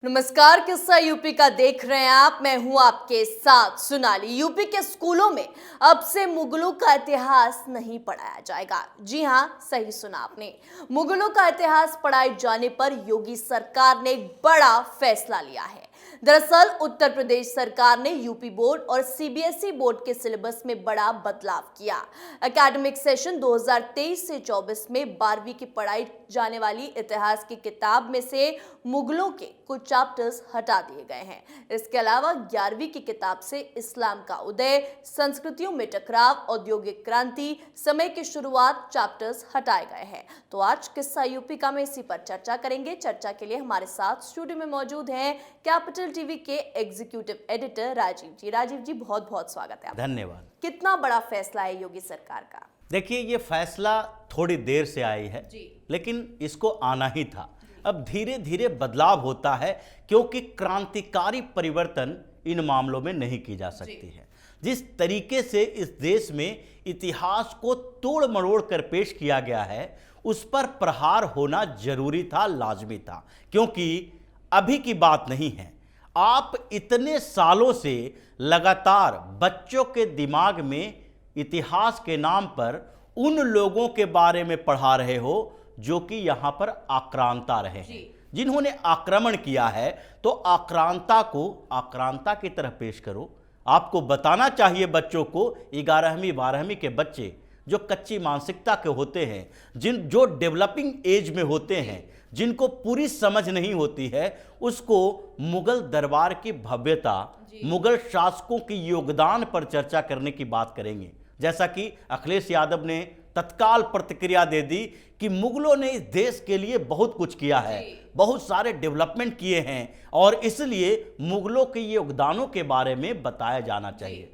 नमस्कार, किस्सा यूपी का देख रहे हैं आप। मैं हूं आपके साथ सोनाली। यूपी के स्कूलों में अब से मुगलों का इतिहास नहीं पढ़ाया जाएगा। जी हां, सही सुना आपने। मुगलों का इतिहास पढ़ाए जाने पर योगी सरकार ने एक बड़ा फैसला लिया है। दरअसल उत्तर प्रदेश सरकार ने यूपी बोर्ड और सीबीएसई बोर्ड के सिलेबस में बड़ा बदलाव किया। एकेडमिक सेशन 2023 से 24 में 12वीं की पढ़ाई जाने वाली इतिहास की किताब में से मुगलों के कुछ चैप्टर्स हटा दिए गए हैं। इसके अलावा 11वीं की किताब से इस्लाम का उदय, संस्कृतियों में टकराव, औद्योगिक क्रांति, समय की शुरुआत चैप्टर्स हटाए गए हैं। तो आज किस्सा यूपी का में इसी पर चर्चा करेंगे। चर्चा के लिए हमारे साथ स्टूडियो में मौजूद हैं कैपिटल टीवी के एग्जीक्यूटिव एडिटर राजीव जी। राजीव जी, बहुत बहुत स्वागत है आपका। धन्यवाद। कितना बड़ा फैसला है योगी सरकार का? देखिए, ये फैसला थोड़ी देर से आई है जी। लेकिन इसको आना ही था। अब धीरे धीरे बदलाव होता है क्योंकि क्रांतिकारी परिवर्तन इन मामलों में नहीं की जा सकती है। जिस तरीके से इस देश में इतिहास को तोड़ मरोड़ कर पेश किया गया है, उस पर प्रहार होना जरूरी था, लाजमी था, क्योंकि अभी की बात नहीं है। आप इतने सालों से लगातार बच्चों के दिमाग में इतिहास के नाम पर उन लोगों के बारे में पढ़ा रहे हो जो कि यहां पर आक्रांता रहे हैं, जिन्होंने आक्रमण किया है। तो आक्रांता को आक्रांता की तरह पेश करो। आपको बताना चाहिए बच्चों को, 11वीं 12वीं के बच्चे जो कच्ची मानसिकता के होते हैं, जो डेवलपिंग एज में होते हैं, जिनको पूरी समझ नहीं होती है, उसको मुगल दरबार की भव्यता, मुगल शासकों के योगदान पर चर्चा करने की बात करेंगे। जैसा कि अखिलेश यादव ने तत्काल प्रतिक्रिया दे दी कि मुगलों ने इस देश के लिए बहुत कुछ किया है, बहुत सारे डेवलपमेंट किए हैं और इसलिए मुगलों के योगदानों के बारे में बताया जाना चाहिए।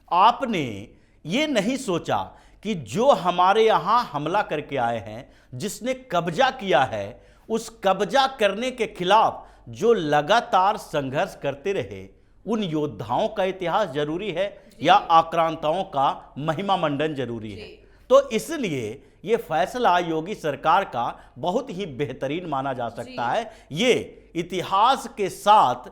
आपने ये नहीं सोचा कि जो हमारे यहाँ हमला करके आए हैं, जिसने कब्जा किया है, उस कब्जा करने के खिलाफ जो लगातार संघर्ष करते रहे, उन योद्धाओं का इतिहास जरूरी है या आक्रांताओं का महिमा मंडन जरूरी है। तो इसलिए ये फैसला योगी सरकार का बहुत ही बेहतरीन माना जा सकता है। ये इतिहास के साथ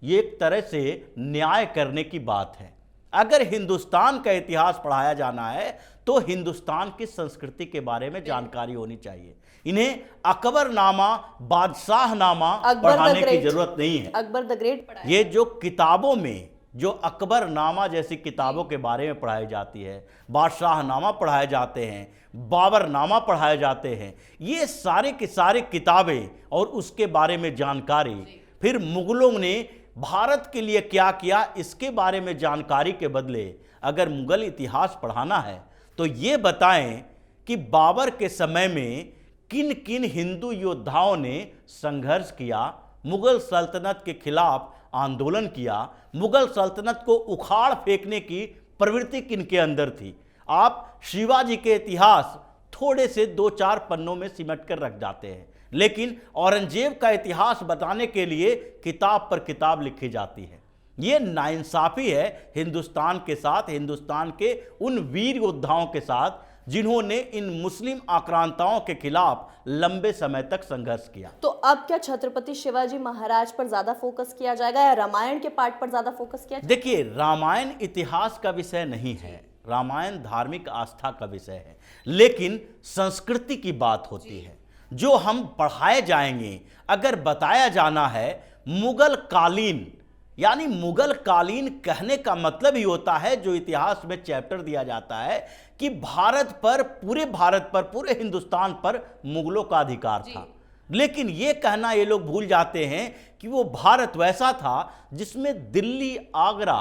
ये एक तरह से न्याय करने की बात है। अगर हिंदुस्तान का इतिहास पढ़ाया जाना है तो हिंदुस्तान की संस्कृति के बारे में जानकारी होनी चाहिए। इन्हें अकबरनामा, बादशाहनामा पढ़ाने की जरूरत नहीं है। अकबर द ग्रेट पढ़ाया। ये जो किताबों में जो अकबरनामा जैसी किताबों के बारे में पढ़ाई जाती है, बादशाहनामा पढ़ाए जाते हैं, बाबरनामा पढ़ाए जाते हैं, ये सारे की सारी किताबें और उसके बारे में जानकारी, फिर मुगलों ने भारत के लिए क्या किया, इसके बारे में जानकारी के बदले अगर मुगल इतिहास पढ़ाना है तो ये बताएं कि बाबर के समय में किन किन हिंदू योद्धाओं ने संघर्ष किया, मुगल सल्तनत के खिलाफ आंदोलन किया, मुगल सल्तनत को उखाड़ फेंकने की प्रवृत्ति किनके अंदर थी। आप शिवाजी के इतिहास थोड़े से 2-4 पन्नों में सिमट कर रख जाते हैं, लेकिन औरंगजेब का इतिहास बताने के लिए किताब पर किताब लिखी जाती है। ये नाइंसाफी है हिंदुस्तान के साथ, हिंदुस्तान के उन वीर योद्धाओं के साथ जिन्होंने इन मुस्लिम आक्रांताओं के खिलाफ लंबे समय तक संघर्ष किया। तो अब क्या छत्रपति शिवाजी महाराज पर ज्यादा फोकस किया जाएगा या रामायण के पार्ट पर ज्यादा फोकस किया जाएगा? देखिए, रामायण इतिहास का विषय नहीं है, रामायण धार्मिक आस्था का विषय है, लेकिन संस्कृति की बात होती है जो हम पढ़ाए जाएंगे। अगर बताया जाना है मुगल कालीन, यानी मुगल कालीन कहने का मतलब ही होता है, जो इतिहास में चैप्टर दिया जाता है कि भारत पर, पूरे हिंदुस्तान पर मुगलों का अधिकार था। लेकिन यह कहना ये लोग भूल जाते हैं कि वो भारत वैसा था जिसमें दिल्ली, आगरा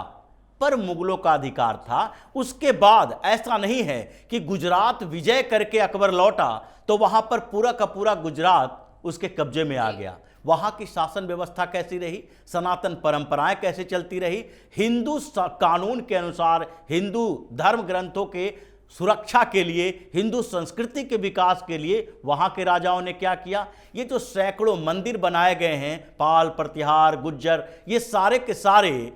पर मुगलों का अधिकार था। उसके बाद ऐसा नहीं है कि गुजरात विजय करके अकबर लौटा तो वहां पर पूरा का पूरा गुजरात उसके कब्जे में आ गया। वहां की शासन व्यवस्था कैसी रही, सनातन परंपराएं कैसे चलती रही, हिंदू कानून के अनुसार, हिंदू धर्म ग्रंथों के सुरक्षा के लिए, हिंदू संस्कृति के विकास के लिए वहां के राजाओं ने क्या किया। ये जो सैकड़ों मंदिर बनाए गए हैं, पाल, प्रतिहार, गुज्जर, ये सारे के सारे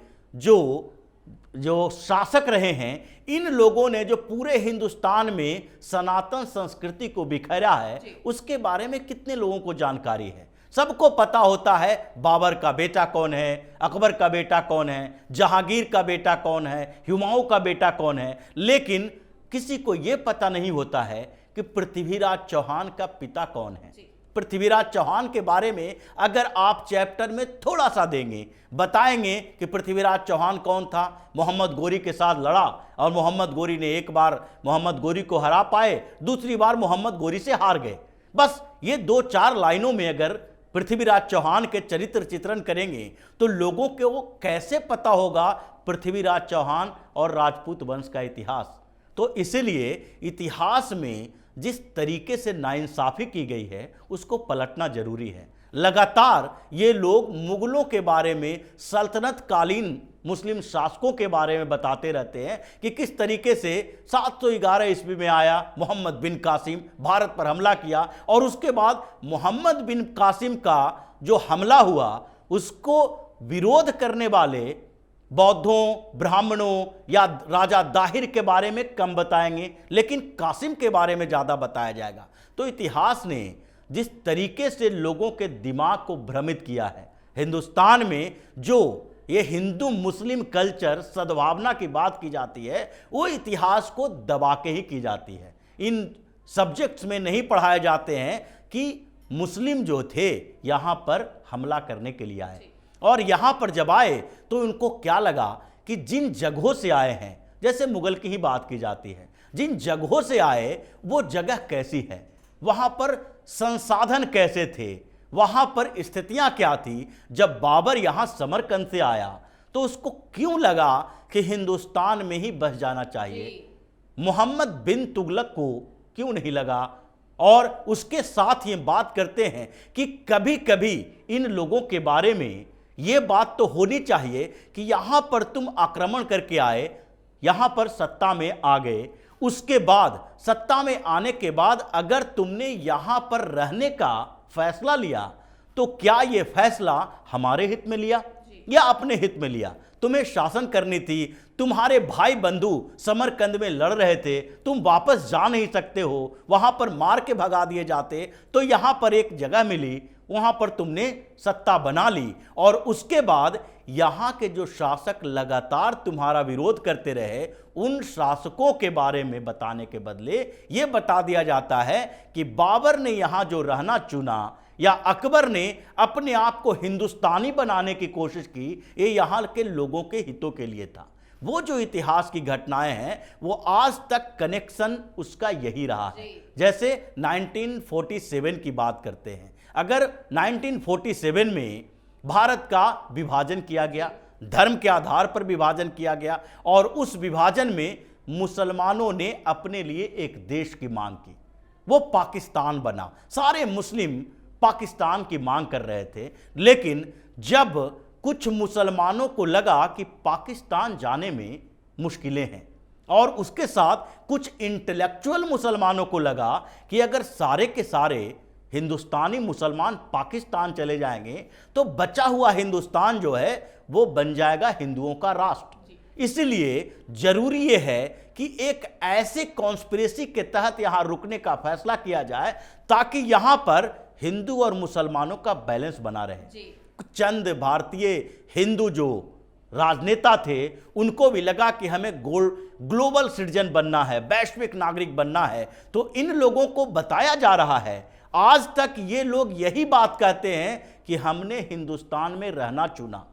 जो शासक रहे हैं, इन लोगों ने जो पूरे हिंदुस्तान में सनातन संस्कृति को बिखेरा है, उसके बारे में कितने लोगों को जानकारी है। सबको पता होता है बाबर का बेटा कौन है, अकबर का बेटा कौन है, जहांगीर का बेटा कौन है, हुमायूं का बेटा कौन है, लेकिन किसी को यह पता नहीं होता है कि पृथ्वीराज चौहान का पिता कौन है। पृथ्वीराज चौहान के बारे में अगर आप चैप्टर में थोड़ा सा देंगे, बताएंगे कि पृथ्वीराज चौहान कौन था, मोहम्मद गोरी के साथ लड़ा और मोहम्मद गोरी ने एक बार मोहम्मद गोरी को हरा पाए, दूसरी बार मोहम्मद गोरी से हार गए। बस ये 2-4 लाइनों में अगर पृथ्वीराज चौहान के चरित्र चित्रण करेंगे तो लोगों को कैसे पता होगा पृथ्वीराज चौहान और राजपूत वंश का इतिहास। तो इसलिए इतिहास में जिस तरीके से नाइंसाफी की गई है उसको पलटना जरूरी है। लगातार ये लोग मुगलों के बारे में, सल्तनत कालीन मुस्लिम शासकों के बारे में बताते रहते हैं कि किस तरीके से 711 ईस्वी में आया मोहम्मद बिन कासिम, भारत पर हमला किया और उसके बाद मोहम्मद बिन कासिम का जो हमला हुआ उसको विरोध करने वाले बौद्धों, ब्राह्मणों या राजा दाहिर के बारे में कम बताएंगे, लेकिन कासिम के बारे में ज़्यादा बताया जाएगा। तो इतिहास ने जिस तरीके से लोगों के दिमाग को भ्रमित किया है, हिंदुस्तान में जो ये हिंदू मुस्लिम कल्चर सद्भावना की बात की जाती है वो इतिहास को दबा के ही की जाती है। इन सब्जेक्ट्स में नहीं पढ़ाए जाते हैं कि मुस्लिम जो थे यहाँ पर हमला करने के लिए आए और यहाँ पर जब आए तो उनको क्या लगा कि जिन जगहों से आए हैं, जैसे मुगल की ही बात की जाती है, जिन जगहों से आए वो जगह कैसी है, वहाँ पर संसाधन कैसे थे, वहाँ पर स्थितियाँ क्या थी। जब बाबर यहाँ समरकंद से आया तो उसको क्यों लगा कि हिंदुस्तान में ही बस जाना चाहिए, मोहम्मद बिन तुगलक को क्यों नहीं लगा। और उसके साथ ये बात करते हैं कि कभी कभी इन लोगों के बारे में ये बात तो होनी चाहिए कि यहाँ पर तुम आक्रमण करके आए, यहाँ पर सत्ता में आ गए, उसके बाद सत्ता में आने के बाद अगर तुमने यहाँ पर रहने का फैसला लिया तो क्या ये फैसला हमारे हित में लिया या अपने हित में लिया। तुम्हें शासन करनी थी, तुम्हारे भाई बंधु समरकंद में लड़ रहे थे, तुम वापस जा नहीं सकते हो, वहां पर मार के भगा दिए जाते, तो यहां पर एक जगह मिली, वहां पर तुमने सत्ता बना ली और उसके बाद यहां के जो शासक लगातार तुम्हारा विरोध करते रहे उन शासकों के बारे में बताने के बदले यह बता दिया जाता है कि बाबर ने यहां जो रहना चुना या अकबर ने अपने आप को हिंदुस्तानी बनाने की कोशिश की, ये यहाँ के लोगों के हितों के लिए था। वो जो इतिहास की घटनाएं हैं वो आज तक कनेक्शन उसका यही रहा है। जैसे 1947 की बात करते हैं, अगर 1947 में भारत का विभाजन किया गया, धर्म के आधार पर विभाजन किया गया और उस विभाजन में मुसलमानों ने अपने लिए एक देश की मांग की, वो पाकिस्तान बना। सारे मुस्लिम पाकिस्तान की मांग कर रहे थे, लेकिन जब कुछ मुसलमानों को लगा कि पाकिस्तान जाने में मुश्किलें हैं और उसके साथ कुछ इंटेलेक्चुअल मुसलमानों को लगा कि अगर सारे के सारे हिंदुस्तानी मुसलमान पाकिस्तान चले जाएंगे तो बचा हुआ हिंदुस्तान जो है वो बन जाएगा हिंदुओं का राष्ट्र। इसलिए जरूरी यह है कि एक ऐसे कॉन्स्पिरेसी के तहत यहां रुकने का फैसला किया जाए ताकि यहां पर हिंदू और मुसलमानों का बैलेंस बना रहे। चंद भारतीय हिंदू जो राजनेता थे उनको भी लगा कि हमें ग्लोबल सिटीजन बनना है, वैश्विक नागरिक बनना है, तो इन लोगों को बताया जा रहा है। आज तक ये लोग यही बात कहते हैं कि हमने हिंदुस्तान में रहना चुना,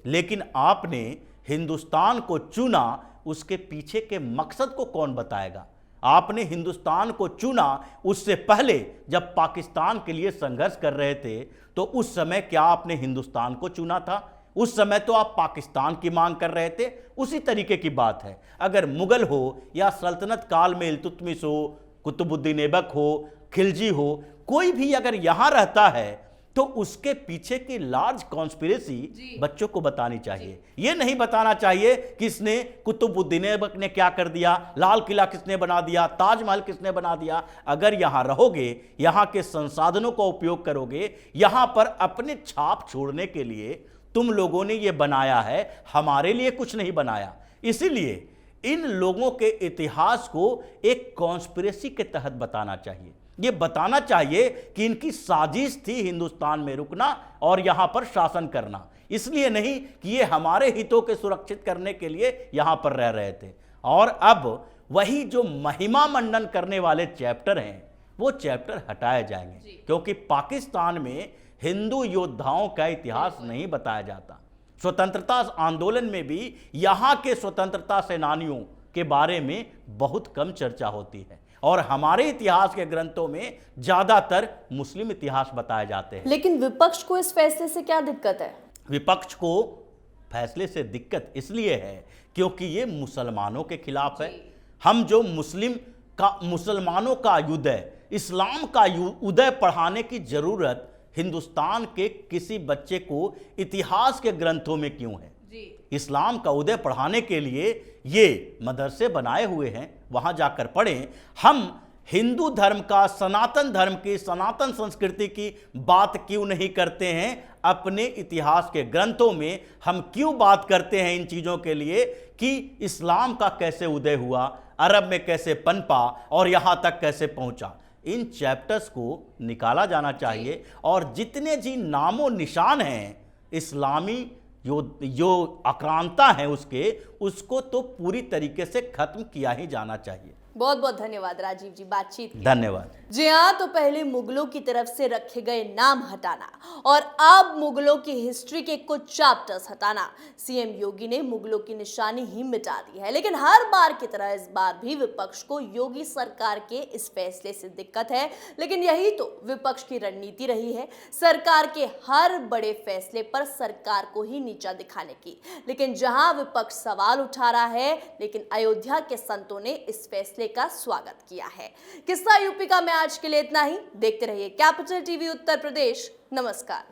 लेकिन आपने हिंदुस्तान को चुना, उसके पीछे के मकसद को कौन बताएगा। आपने हिंदुस्तान को चुना उससे पहले जब पाकिस्तान के लिए संघर्ष कर रहे थे तो उस समय क्या आपने हिंदुस्तान को चुना था? उस समय तो आप पाकिस्तान की मांग कर रहे थे। उसी तरीके की बात है, अगर मुगल हो या सल्तनत काल में इल्तुतमिश हो, कुतुबुद्दीन ऐबक हो, खिलजी हो, कोई भी अगर यहां रहता है तो उसके पीछे की लार्ज कॉन्स्पिरेसी बच्चों को बतानी चाहिए। यह नहीं बताना चाहिए कि इसने कुतुबुद्दीन ऐबक ने क्या कर दिया, लाल किला किसने बना दिया, ताजमहल किसने बना दिया। अगर यहां रहोगे, यहां के संसाधनों का उपयोग करोगे, यहां पर अपने छाप छोड़ने के लिए तुम लोगों ने यह बनाया है, हमारे लिए कुछ नहीं बनाया। इसीलिए इन लोगों के इतिहास को एक कॉन्स्पिरेसी के तहत बताना चाहिए। ये बताना चाहिए कि इनकी साजिश थी हिंदुस्तान में रुकना और यहां पर शासन करना, इसलिए नहीं कि ये हमारे हितों के सुरक्षित करने के लिए यहां पर रह रहे थे। और अब वही जो महिमा मंडन करने वाले चैप्टर हैं वो चैप्टर हटाए जाएंगे, क्योंकि पाकिस्तान में हिंदू योद्धाओं का इतिहास नहीं बताया जाता। स्वतंत्रता आंदोलन में भी यहां के स्वतंत्रता सेनानियों के बारे में बहुत कम चर्चा होती है और हमारे इतिहास के ग्रंथों में ज्यादातर मुस्लिम इतिहास बताए जाते हैं। लेकिन विपक्ष को इस फैसले से क्या दिक्कत है? विपक्ष को फैसले से दिक्कत इसलिए है क्योंकि ये मुसलमानों के खिलाफ है। हम जो मुसलमानों का उदय, इस्लाम का उदय पढ़ाने की जरूरत हिंदुस्तान के किसी बच्चे को इतिहास के ग्रंथों में क्यों है? इस्लाम का उदय पढ़ाने के लिए ये मदरसे बनाए हुए हैं, वहां जाकर पढ़ें। हम हिंदू धर्म का, सनातन धर्म की, सनातन संस्कृति की बात क्यों नहीं करते हैं? अपने इतिहास के ग्रंथों में हम क्यों बात करते हैं इन चीज़ों के लिए कि इस्लाम का कैसे उदय हुआ, अरब में कैसे पनपा और यहाँ तक कैसे पहुँचा? इन चैप्टर्स को निकाला जाना चाहिए और जितने जी नामो निशान हैं इस्लामी जो आक्रांता है उसको तो पूरी तरीके से खत्म किया ही जाना चाहिए। बहुत बहुत धन्यवाद राजीव जी बातचीत के लिए। धन्यवाद। जी हाँ, तो पहले मुगलों की तरफ से रखे गए नाम हटाना और अब मुगलों की हिस्ट्री के कुछ चैप्टर्स हटाना, सीएम योगी ने मुगलों की निशानी ही मिटा दी है। लेकिन हर बार की तरह इस बार भी विपक्ष को योगी सरकार के इस फैसले से दिक्कत है। लेकिन यही तो विपक्ष की रणनीति रही है, सरकार के हर बड़े फैसले पर सरकार को ही नीचा दिखाने की। लेकिन जहां विपक्ष सवाल उठा रहा है, लेकिन अयोध्या के संतों ने इस फैसले का स्वागत किया है। किस्सा यूपी का मैं आज के लिए इतना ही। देखते रहिए कैपिटल टीवी उत्तर प्रदेश। नमस्कार।